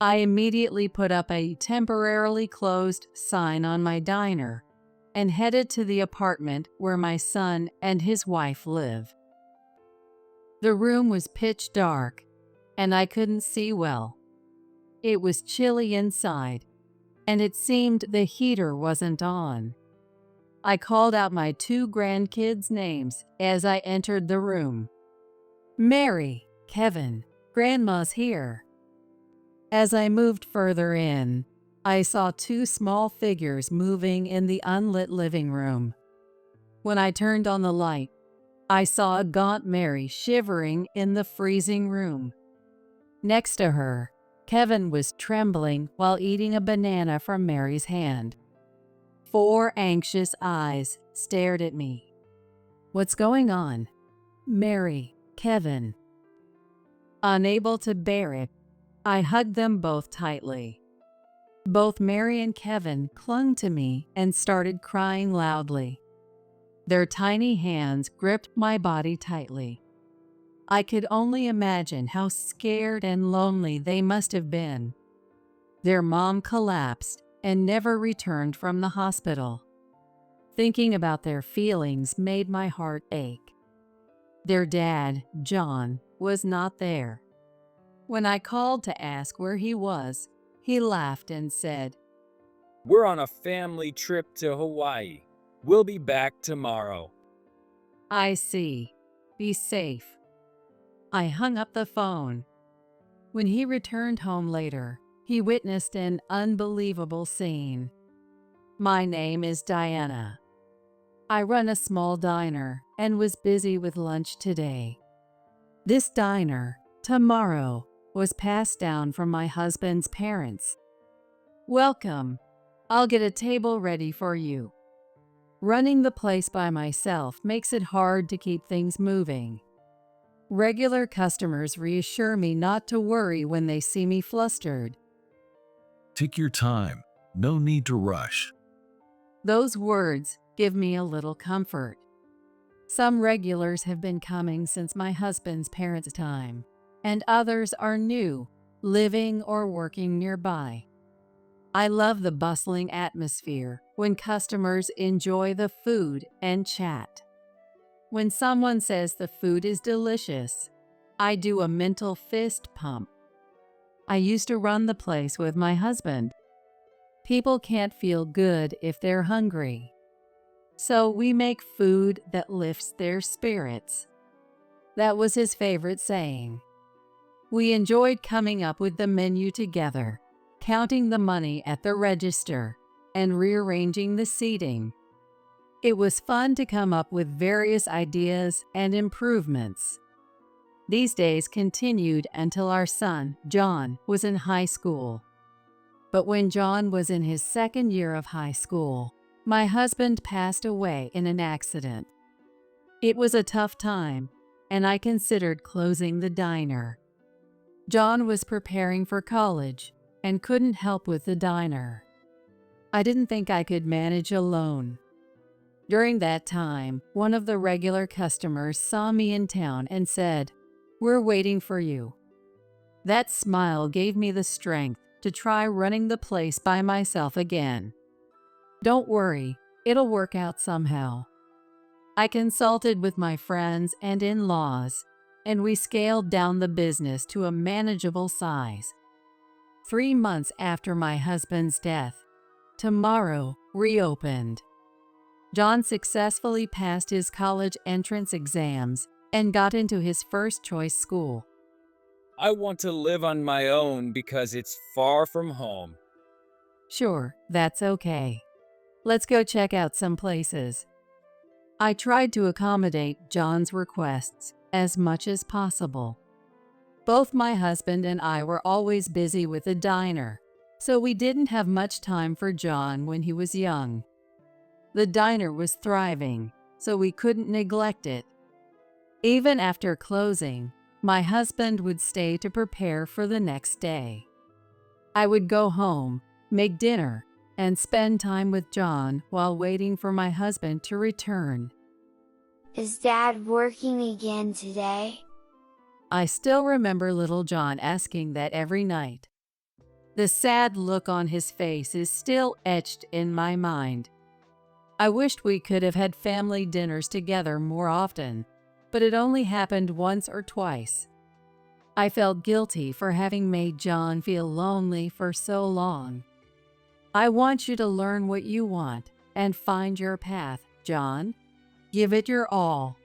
I immediately put up a temporarily closed sign on my diner and headed to the apartment where my son and his wife live. The room was pitch dark, and I couldn't see well. It was chilly inside, and it seemed the heater wasn't on. I called out my two grandkids' names as I entered the room. "Mary, Kevin, Grandma's here." As I moved further in, I saw two small figures moving in the unlit living room. When I turned on the light, I saw a gaunt Mary shivering in the freezing room. Next to her, Kevin was trembling while eating a banana from Mary's hand. Four anxious eyes stared at me. "What's going on?" "Mary, Kevin." Unable to bear it, I hugged them both tightly. Both Mary and Kevin clung to me and started crying loudly. Their tiny hands gripped my body tightly. I could only imagine how scared and lonely they must have been. Their mom collapsed and never returned from the hospital. Thinking about their feelings made my heart ache. Their dad, John, was not there. When I called to ask where he was, he laughed and said, "We're on a family trip to Hawaii. We'll be back tomorrow." "I see. Be safe." I hung up the phone. When he returned home later, he witnessed an unbelievable scene. "My name is Diana. I run a small diner and was busy with lunch today. This diner, tomorrow, was passed down from my husband's parents. Welcome. I'll get a table ready for you." Running the place by myself makes it hard to keep things moving. Regular customers reassure me not to worry when they see me flustered. Take your time. No need to rush. Those words give me a little comfort. Some regulars have been coming since my husband's parents' time, and others are new, living or working nearby. I love the bustling atmosphere when customers enjoy the food and chat. When someone says the food is delicious, I do a mental fist pump. I used to run the place with my husband. People can't feel good if they're hungry. So we make food that lifts their spirits. That was his favorite saying. We enjoyed coming up with the menu together, counting the money at the register, and rearranging the seating. It was fun to come up with various ideas and improvements. These days continued until our son, John, was in high school. But when John was in his second year of high school, my husband passed away in an accident. It was a tough time, and I considered closing the diner. John was preparing for college and couldn't help with the diner. I didn't think I could manage alone. During that time, one of the regular customers saw me in town and said, "We're waiting for you." That smile gave me the strength to try running the place by myself again. "Don't worry, it'll work out somehow." I consulted with my friends and in-laws, and we scaled down the business to a manageable size. 3 months after my husband's death, Tomorrow reopened. John successfully passed his college entrance exams and got into his first choice school. "I want to live on my own because it's far from home." "Sure, that's okay. Let's go check out some places." I tried to accommodate John's requests as much as possible. Both my husband and I were always busy with the diner, so we didn't have much time for John when he was young. The diner was thriving, so we couldn't neglect it. Even after closing, my husband would stay to prepare for the next day. I would go home, make dinner, and spend time with John while waiting for my husband to return. Is Dad working again today? I still remember little John asking that every night. The sad look on his face is still etched in my mind. I wished we could have had family dinners together more often, but it only happened once or twice. I felt guilty for having made John feel lonely for so long. I want you to learn what you want and find your path, John. Give it your all.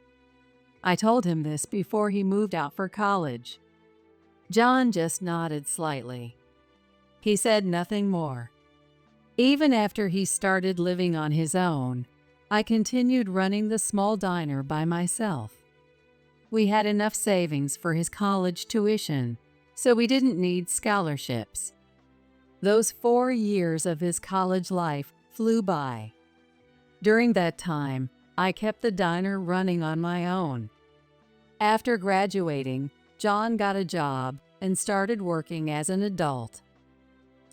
I told him this before he moved out for college. John just nodded slightly. He said nothing more. Even after he started living on his own, I continued running the small diner by myself. We had enough savings for his college tuition, so we didn't need scholarships. Those 4 years of his college life flew by. During that time, I kept the diner running on my own. After graduating, John got a job and started working as an adult.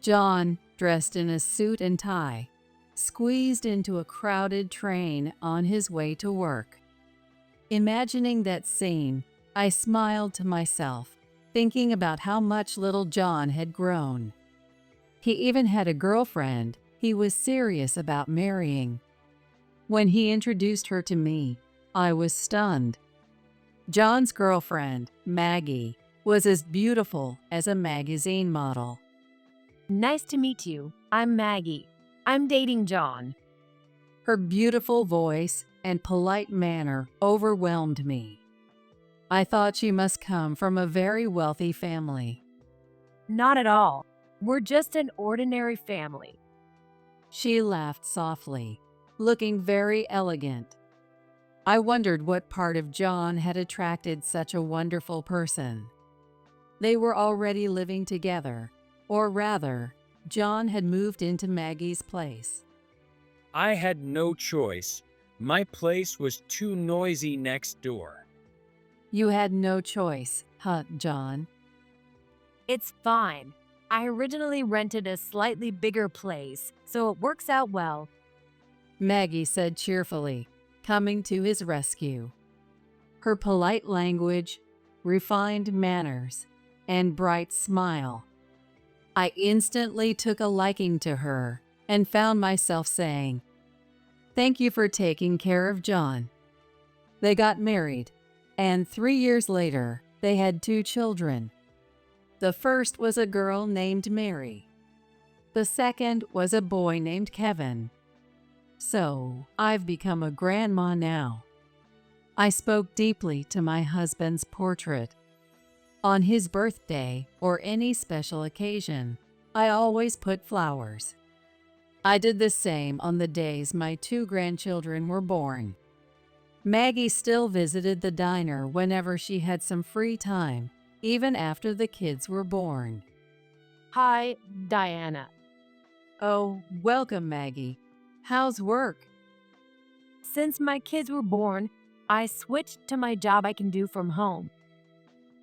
John, dressed in a suit and tie, squeezed into a crowded train on his way to work. Imagining that scene, I smiled to myself, thinking about how much little John had grown. He even had a girlfriend he was serious about marrying. When he introduced her to me, I was stunned. John's girlfriend, Maggie, was as beautiful as a magazine model. Nice to meet you. I'm Maggie. I'm dating John. Her beautiful voice and polite manner overwhelmed me. I thought she must come from a very wealthy family. Not at all. We're just an ordinary family. She laughed softly, looking very elegant. I wondered what part of John had attracted such a wonderful person. They were already living together, or rather, John had moved into Maggie's place. I had no choice. My place was too noisy next door. You had no choice, huh, John? It's fine. I originally rented a slightly bigger place, so it works out well. Maggie said cheerfully, coming to his rescue. Her polite language, refined manners, and bright smile. I instantly took a liking to her and found myself saying, "Thank you for taking care of John." They got married, and 3 years later, they had 2 children. The first was a girl named Mary. The second was a boy named Kevin. So, I've become a grandma now. I spoke deeply to my husband's portrait. On his birthday or any special occasion, I always put flowers. I did the same on the days my 2 grandchildren were born. Maggie still visited the diner whenever she had some free time, even after the kids were born. Hi, Diana. Oh, welcome, Maggie. How's work? Since my kids were born, I switched to my job I can do from home.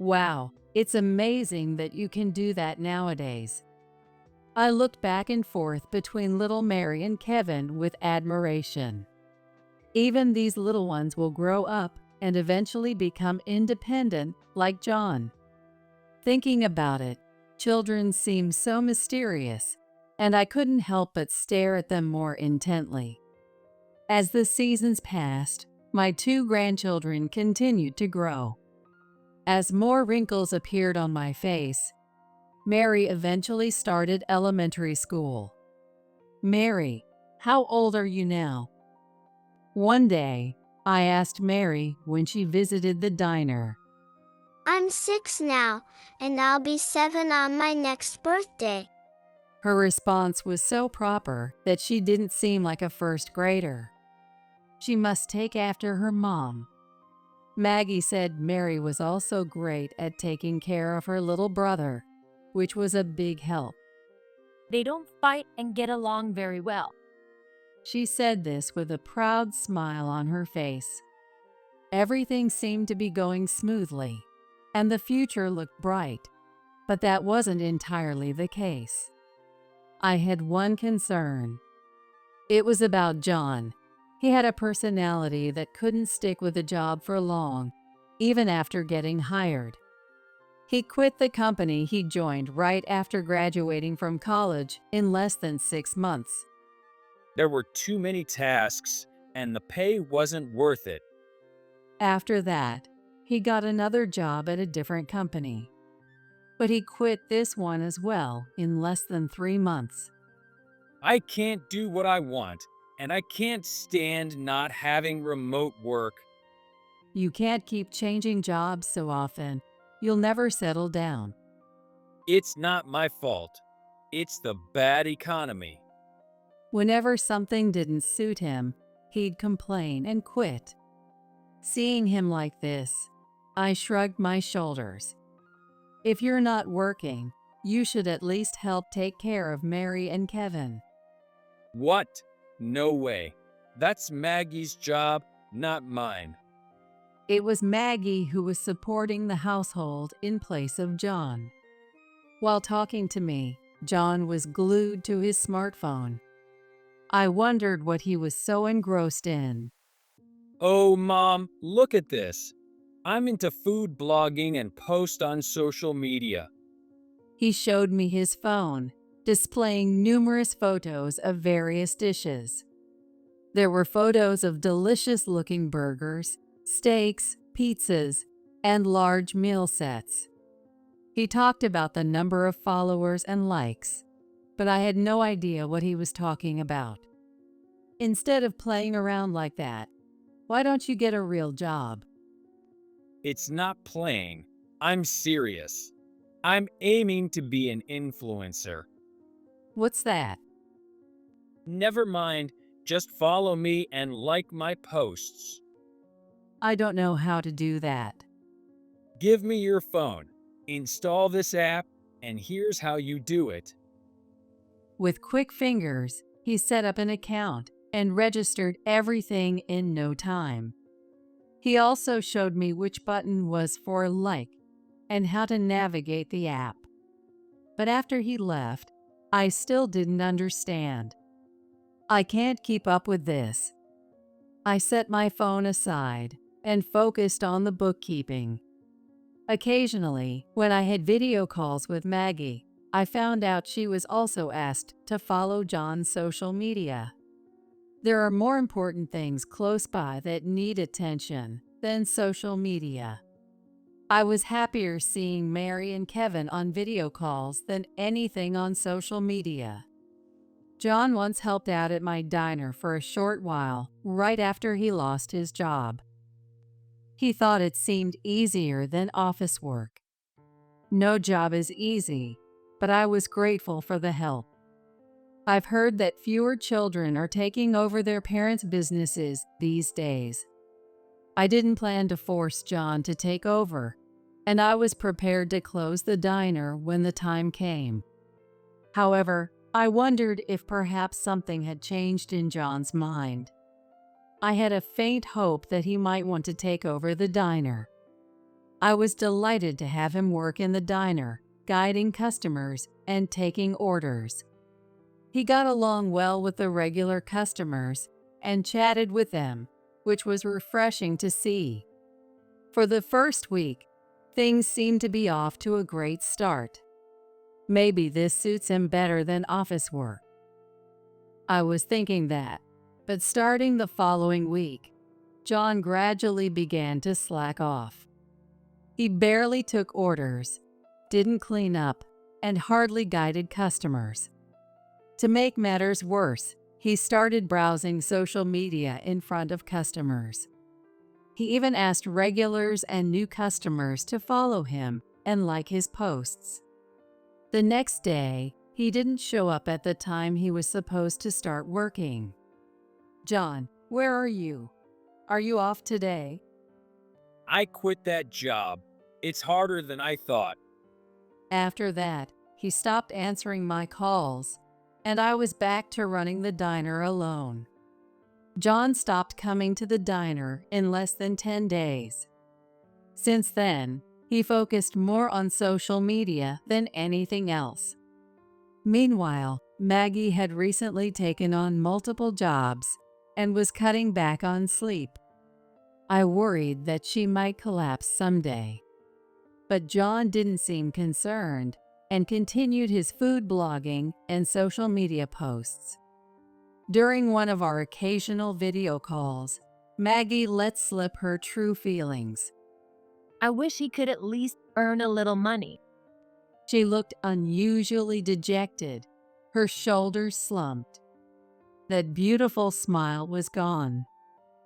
Wow, it's amazing that you can do that nowadays. I looked back and forth between little Mary and Kevin with admiration. Even these little ones will grow up and eventually become independent like John. Thinking about it, children seem so mysterious, and I couldn't help but stare at them more intently. As the seasons passed, my 2 grandchildren continued to grow. As more wrinkles appeared on my face, Mary eventually started elementary school. Mary, how old are you now? One day, I asked Mary when she visited the diner. I'm 6 now, and I'll be 7 on my next birthday. Her response was so proper that she didn't seem like a first grader. She must take after her mom. Maggie said Mary was also great at taking care of her little brother, which was a big help. They don't fight and get along very well. She said this with a proud smile on her face. Everything seemed to be going smoothly, and the future looked bright, but that wasn't entirely the case. I had one concern. It was about John. He had a personality that couldn't stick with a job for long, even after getting hired. He quit the company he joined right after graduating from college in less than 6 months. There were too many tasks, and the pay wasn't worth it. After that, he got another job at a different company. But he quit this one as well in less than 3 months. I can't do what I want, and I can't stand not having remote work. You can't keep changing jobs so often. You'll never settle down. It's not my fault. It's the bad economy. Whenever something didn't suit him, he'd complain and quit. Seeing him like this, I shrugged my shoulders. If you're not working, you should at least help take care of Mary and Kevin. What? No way. That's Maggie's job, not mine. It was Maggie who was supporting the household in place of John. While talking to me, John was glued to his smartphone. I wondered what he was so engrossed in. Oh, Mom, look at this. I'm into food blogging and post on social media. He showed me his phone, displaying numerous photos of various dishes. There were photos of delicious-looking burgers, steaks, pizzas, and large meal sets. He talked about the number of followers and likes, but I had no idea what he was talking about. Instead of playing around like that, why don't you get a real job? It's not playing. I'm serious. I'm aiming to be an influencer. What's that? Never mind, just follow me and like my posts. I don't know how to do that. Give me your phone, install this app, and here's how you do it. With quick fingers, he set up an account and registered everything in no time. He also showed me which button was for like and how to navigate the app. But after he left, I still didn't understand. I can't keep up with this. I set my phone aside and focused on the bookkeeping. Occasionally, when I had video calls with Maggie, I found out she was also asked to follow John's social media. There are more important things close by that need attention than social media. I was happier seeing Mary and Kevin on video calls than anything on social media. John once helped out at my diner for a short while right after he lost his job. He thought it seemed easier than office work. No job is easy, but I was grateful for the help. I've heard that fewer children are taking over their parents' businesses these days. I didn't plan to force John to take over, and I was prepared to close the diner when the time came. However, I wondered if perhaps something had changed in John's mind. I had a faint hope that he might want to take over the diner. I was delighted to have him work in the diner, guiding customers and taking orders. He got along well with the regular customers and chatted with them, which was refreshing to see. For the first week, things seemed to be off to a great start. Maybe this suits him better than office work. I was thinking that, but starting the following week, John gradually began to slack off. He barely took orders, didn't clean up, and hardly guided customers. To make matters worse, he started browsing social media in front of customers. He even asked regulars and new customers to follow him and like his posts. The next day, he didn't show up at the time he was supposed to start working. "John, where are you? Are you off today?" I quit that job. It's harder than I thought. After that, he stopped answering my calls, and I was back to running the diner alone. John stopped coming to the diner in less than 10 days. Since then, he focused more on social media than anything else. Meanwhile, Maggie had recently taken on multiple jobs and was cutting back on sleep. I worried that she might collapse someday. But John didn't seem concerned and continued his food blogging and social media posts. During one of our occasional video calls, Maggie let slip her true feelings. I wish he could at least earn a little money. She looked unusually dejected, her shoulders slumped. That beautiful smile was gone,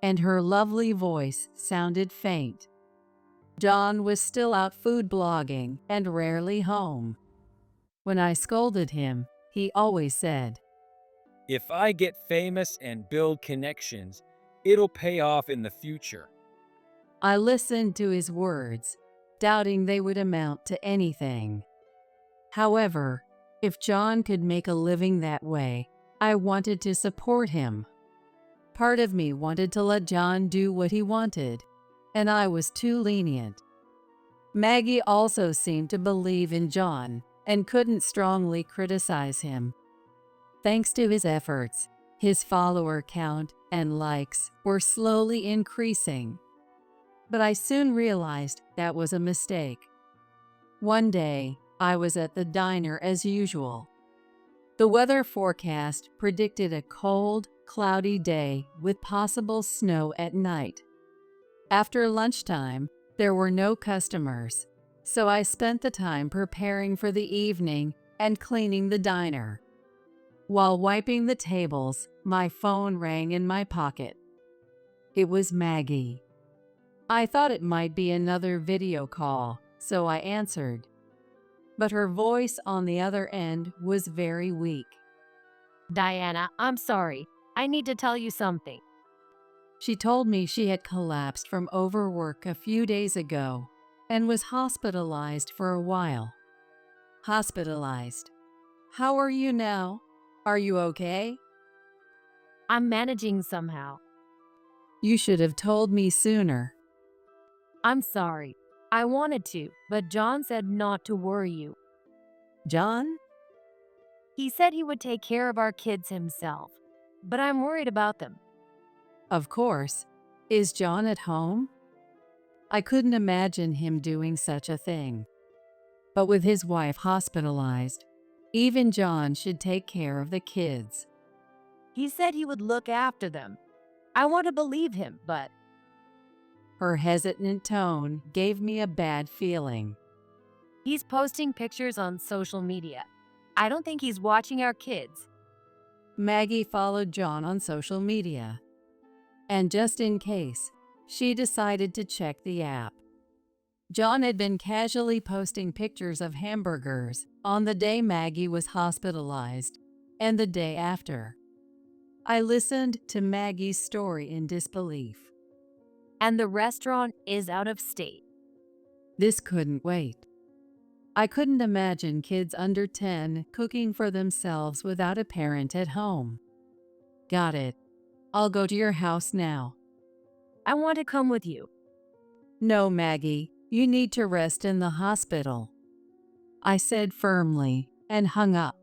and her lovely voice sounded faint. John was still out food blogging and rarely home. When I scolded him, he always said, If I get famous and build connections, it'll pay off in the future. I listened to his words, doubting they would amount to anything. However, if John could make a living that way, I wanted to support him. Part of me wanted to let John do what he wanted, and I was too lenient. Maggie also seemed to believe in John and couldn't strongly criticize him. Thanks to his efforts, his follower count and likes were slowly increasing. But I soon realized that was a mistake. One day, I was at the diner as usual. The weather forecast predicted a cold, cloudy day with possible snow at night. After lunchtime, there were no customers, so I spent the time preparing for the evening and cleaning the diner. While wiping the tables, my phone rang in my pocket. It was Maggie. I thought it might be another video call, so I answered. But her voice on the other end was very weak. Diana, I'm sorry. I need to tell you something. She told me she had collapsed from overwork a few days ago and was hospitalized for a while. Hospitalized. How are you now? Are you okay? I'm managing somehow. You should have told me sooner. I'm sorry. I wanted to, but John said not to worry you. John? He said he would take care of our kids himself, but I'm worried about them. Of course. Is John at home? I couldn't imagine him doing such a thing. But with his wife hospitalized, even John should take care of the kids. He said he would look after them. I want to believe him, but Her hesitant tone gave me a bad feeling. he's posting pictures on social media. I don't think he's watching our kids. Maggie followed John on social media. And just in case, she decided to check the app. John had been casually posting pictures of hamburgers on the day Maggie was hospitalized and the day after. I listened to Maggie's story in disbelief. And the restaurant is out of state. This couldn't wait. I couldn't imagine kids under 10 cooking for themselves without a parent at home. Got it. I'll go to your house now. I want to come with you. No, Maggie, you need to rest in the hospital, I said firmly and hung up.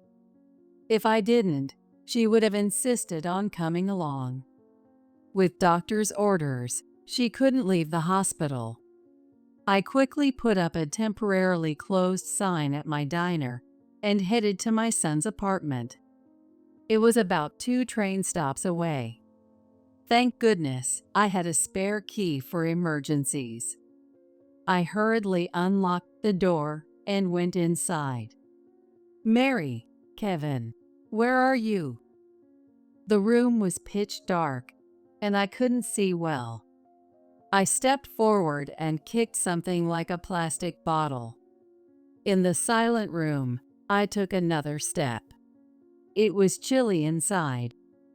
If I didn't, she would have insisted on coming along. With doctor's orders, she couldn't leave the hospital. I quickly put up a temporarily closed sign at my diner and headed to my son's apartment. It was about 2 train stops away. Thank goodness I had a spare key for emergencies. I hurriedly unlocked the door and went inside. Mary, Kevin, where are you? The room was pitch dark, and I couldn't see well. I stepped forward and kicked something like a plastic bottle. In the silent room, I took another step. It was chilly inside,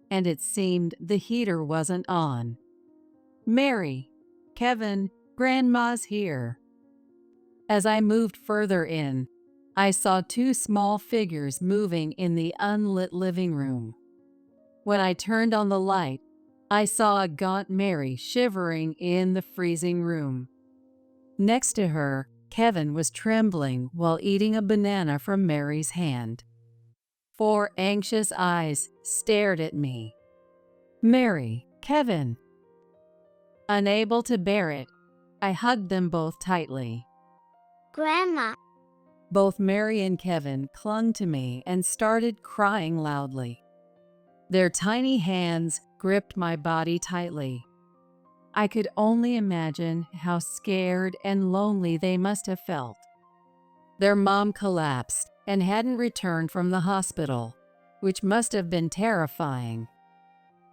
and it seemed the heater wasn't on. Mary, Kevin, Grandma's here. As I moved further in, I saw 2 small figures moving in the unlit living room. When I turned on the light, I saw a gaunt Mary shivering in the freezing room. Next to her, Kevin was trembling while eating a banana from Mary's hand. 4 anxious eyes stared at me. Mary, Kevin. Unable to bear it, I hugged them both tightly. Grandma. Both Mary and Kevin clung to me and started crying loudly. Their tiny hands gripped my body tightly. I could only imagine how scared and lonely they must have felt. Their mom collapsed and hadn't returned from the hospital, which must have been terrifying.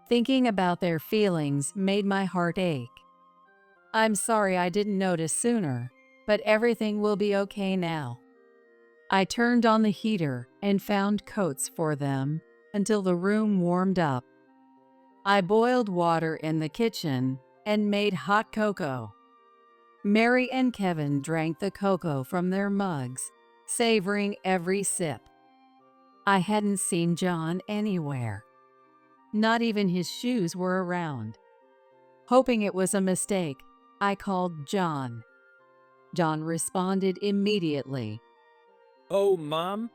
Thinking about their feelings made my heart ache. I'm sorry I didn't notice sooner, but everything will be okay now. I turned on the heater and found coats for them until the room warmed up. I boiled water in the kitchen and made hot cocoa. Mary and Kevin drank the cocoa from their mugs, savoring every sip. I hadn't seen John anywhere. Not even his shoes were around. Hoping it was a mistake, I called John. John responded immediately. Oh, Mom,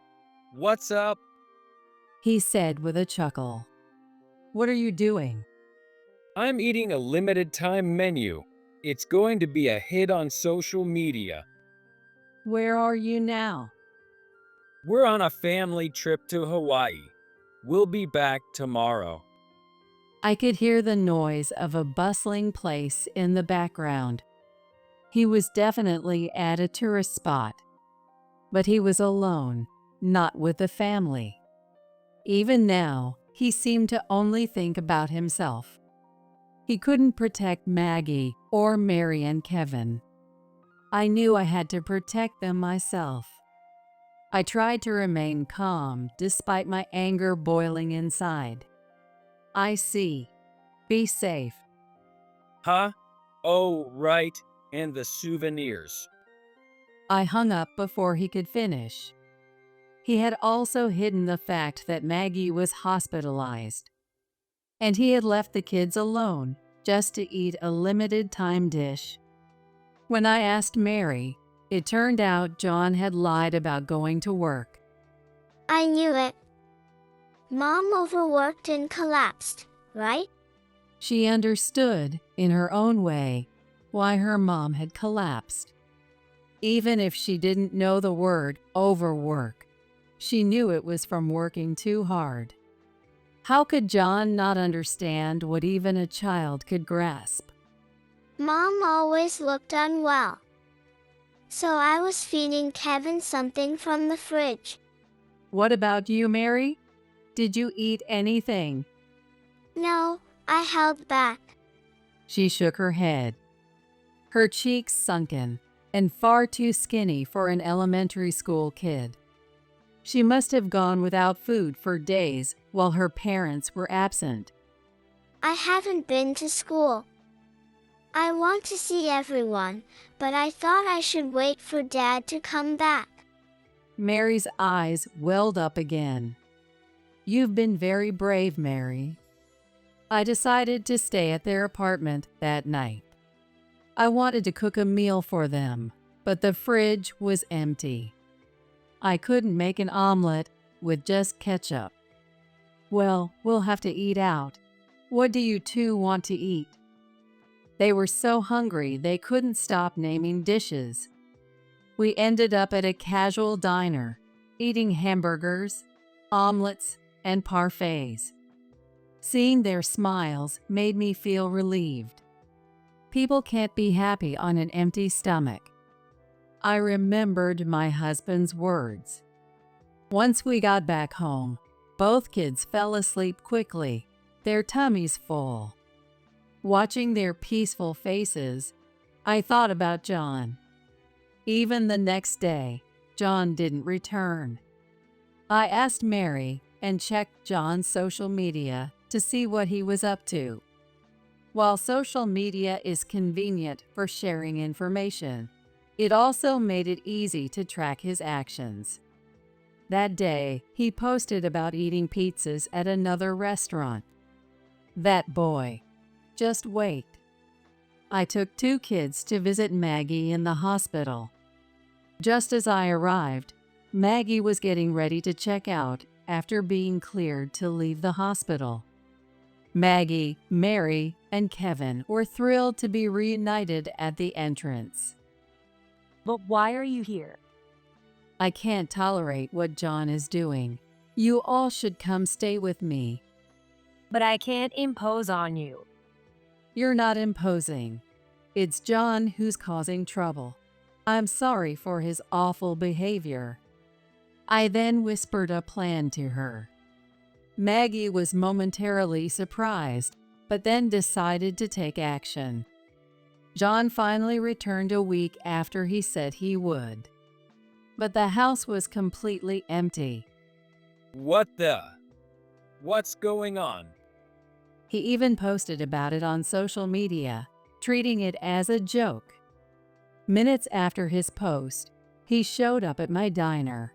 what's up? He said with a chuckle. What are you doing? I'm eating a limited time menu. It's going to be a hit on social media. Where are you now? We're on a family trip to Hawaii. We'll be back tomorrow. I could hear the noise of a bustling place in the background. He was definitely at a tourist spot. But he was alone, not with the family. Even now, he seemed to only think about himself. He couldn't protect Maggie or Mary and Kevin. I knew I had to protect them myself. I tried to remain calm despite my anger boiling inside. I see. Be safe. Huh? Oh, right, and the souvenirs. I hung up before he could finish. He had also hidden the fact that Maggie was hospitalized. And he had left the kids alone just to eat a limited time dish. When I asked Mary, it turned out John had lied about going to work. I knew it. Mom overworked and collapsed, right? She understood, in her own way, why her mom had collapsed. Even if she didn't know the word overwork, she knew it was from working too hard. How could John not understand what even a child could grasp? Mom always looked unwell. So I was feeding Kevin something from the fridge. What about you, Mary? Did you eat anything? No, I held back. She shook her head. Her cheeks sunken and far too skinny for an elementary school kid. She must have gone without food for days while her parents were absent. I haven't been to school. I want to see everyone, but I thought I should wait for Dad to come back. Mary's eyes welled up again. You've been very brave, Mary. I decided to stay at their apartment that night. I wanted to cook a meal for them, but the fridge was empty. I couldn't make an omelet with just ketchup. Well, we'll have to eat out. What do you two want to eat? They were so hungry they couldn't stop naming dishes. We ended up at a casual diner, eating hamburgers, omelets, and parfaits. Seeing their smiles made me feel relieved. People can't be happy on an empty stomach. I remembered my husband's words. Once we got back home, both kids fell asleep quickly, their tummies full. Watching their peaceful faces, I thought about John. Even the next day, John didn't return. I asked Mary and checked John's social media to see what he was up to. While social media is convenient for sharing information, it also made it easy to track his actions. That day, he posted about eating pizzas at another restaurant. That boy. Just wait. I took 2 kids to visit Maggie in the hospital. Just as I arrived, Maggie was getting ready to check out after being cleared to leave the hospital. Maggie, Mary, and Kevin were thrilled to be reunited at the entrance. But why are you here? I can't tolerate what John is doing. You all should come stay with me. But I can't impose on you. You're not imposing. It's John who's causing trouble. I'm sorry for his awful behavior. I then whispered a plan to her. Maggie was momentarily surprised, but then decided to take action. John finally returned a week after he said he would. But the house was completely empty. What's going on? He even posted about it on social media, treating it as a joke. Minutes after his post, he showed up at my diner.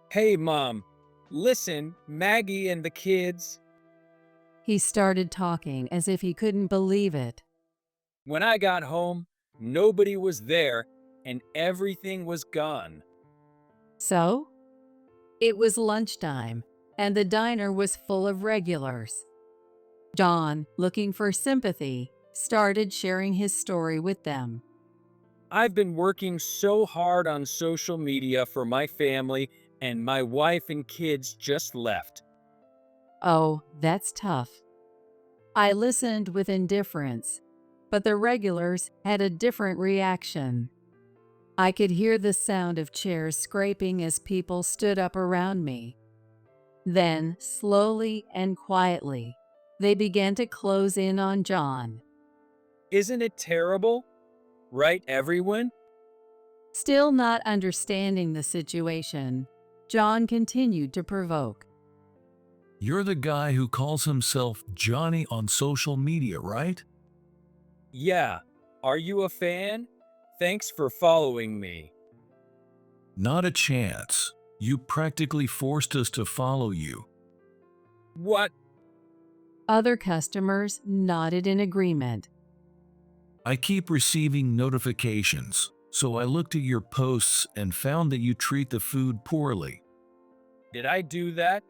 Hey, Mom. Listen, Maggie and the kids. He started talking as if he couldn't believe it. When I got home, nobody was there and everything was gone. So? It was lunchtime, and the diner was full of regulars. John, looking for sympathy, started sharing his story with them. I've been working so hard on social media for my family, and my wife and kids just left. Oh, that's tough. I listened with indifference, but the regulars had a different reaction. I could hear the sound of chairs scraping as people stood up around me. Then, slowly and quietly, they began to close in on John. Isn't it terrible? Right, everyone? Still not understanding the situation, John continued to provoke. You're the guy who calls himself Johnny on social media, right? Yeah. Are you a fan? Thanks for following me. Not a chance. You practically forced us to follow you. What? Other customers nodded in agreement. I keep receiving notifications, so I looked at your posts and found that you treat the food poorly. Did I do that?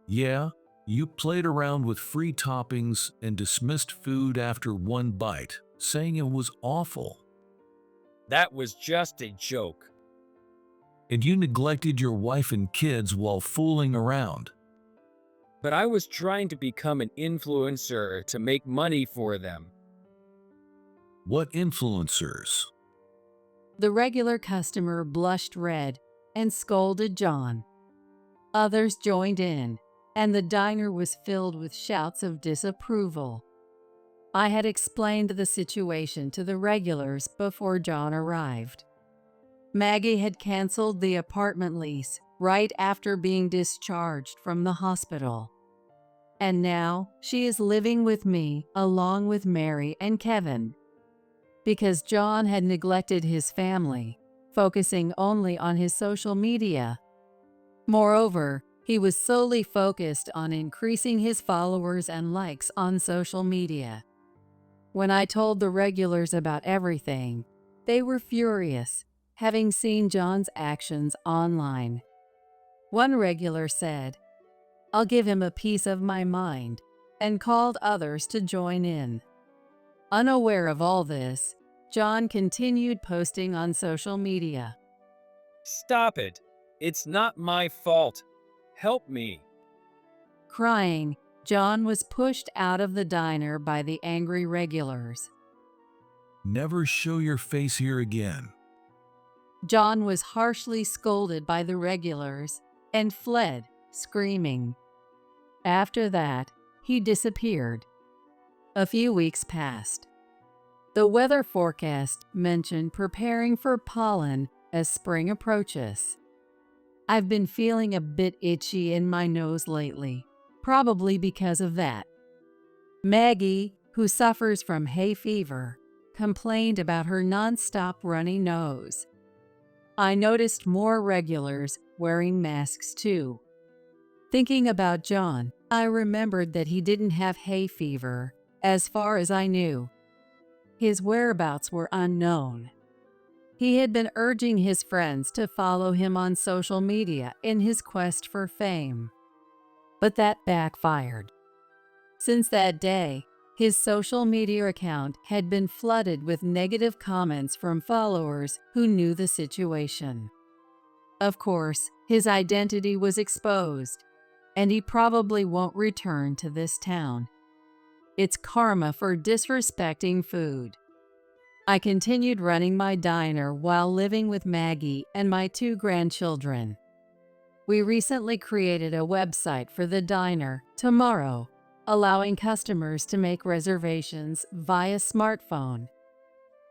Yeah, you played around with free toppings and dismissed food after one bite, saying it was awful. That was just a joke. And you neglected your wife and kids while fooling around. But I was trying to become an influencer to make money for them. What influencers? The regular customer blushed red and scolded John. Others joined in, and the diner was filled with shouts of disapproval. I had explained the situation to the regulars before John arrived. Maggie had canceled the apartment lease right after being discharged from the hospital. And now she is living with me along with Mary and Kevin. Because John had neglected his family, focusing only on his social media. Moreover, he was solely focused on increasing his followers and likes on social media. When I told the regulars about everything, they were furious, having seen John's actions online. One regular said, "I'll give him a piece of my mind," and called others to join in. Unaware of all this, John continued posting on social media. Stop it. It's not my fault. Help me. Crying, John was pushed out of the diner by the angry regulars. Never show your face here again. John was harshly scolded by the regulars and fled, screaming. After that, he disappeared. A few weeks passed. The weather forecast mentioned preparing for pollen as spring approaches. I've been feeling a bit itchy in my nose lately, probably because of that. Maggie, who suffers from hay fever, complained about her nonstop runny nose. I noticed more regulars wearing masks too. Thinking about John, I remembered that he didn't have hay fever, as far as I knew. His whereabouts were unknown. He had been urging his friends to follow him on social media in his quest for fame. But that backfired. Since that day, His social media account had been flooded with negative comments from followers who knew the situation. Of course, his identity was exposed, and he probably won't return to this town. It's karma for disrespecting food. I continued running my diner while living with Maggie and my 2 grandchildren. We recently created a website for the diner, Tomorrow, allowing customers to make reservations via smartphone.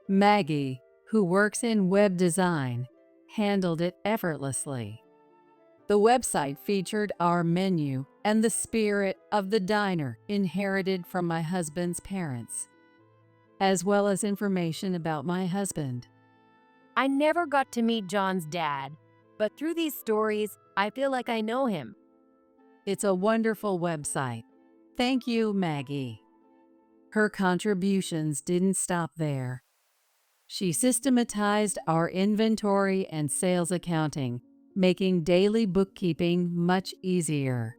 Maggie, who works in web design, handled it effortlessly. The website featured our menu and the spirit of the diner inherited from my husband's parents, as well as information about my husband. I never got to meet John's dad, but through these stories, I feel like I know him. It's a wonderful website. Thank you, Maggie. Her contributions didn't stop there. She systematized our inventory and sales accounting, making daily bookkeeping much easier.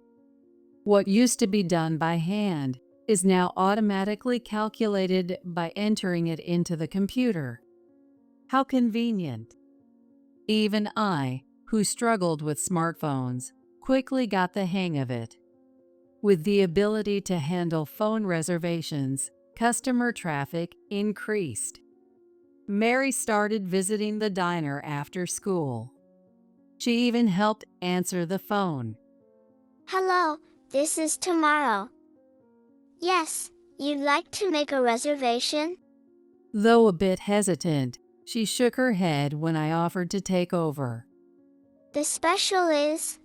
What used to be done by hand is now automatically calculated by entering it into the computer. How convenient. Even I, who struggled with smartphones, quickly got the hang of it. With the ability to handle phone reservations, customer traffic increased. Mary started visiting the diner after school. She even helped answer the phone. Hello, this is Tomorrow. Yes, you'd like to make a reservation? Though a bit hesitant, she shook her head when I offered to take over. The special is,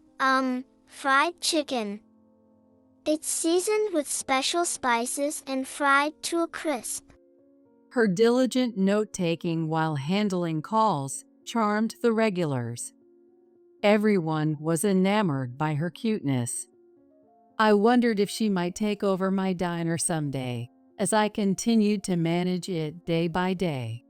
fried chicken. It's seasoned with special spices and fried to a crisp. Her diligent note-taking while handling calls charmed the regulars. Everyone was enamored by her cuteness. I wondered if she might take over my diner someday, as I continued to manage it day by day.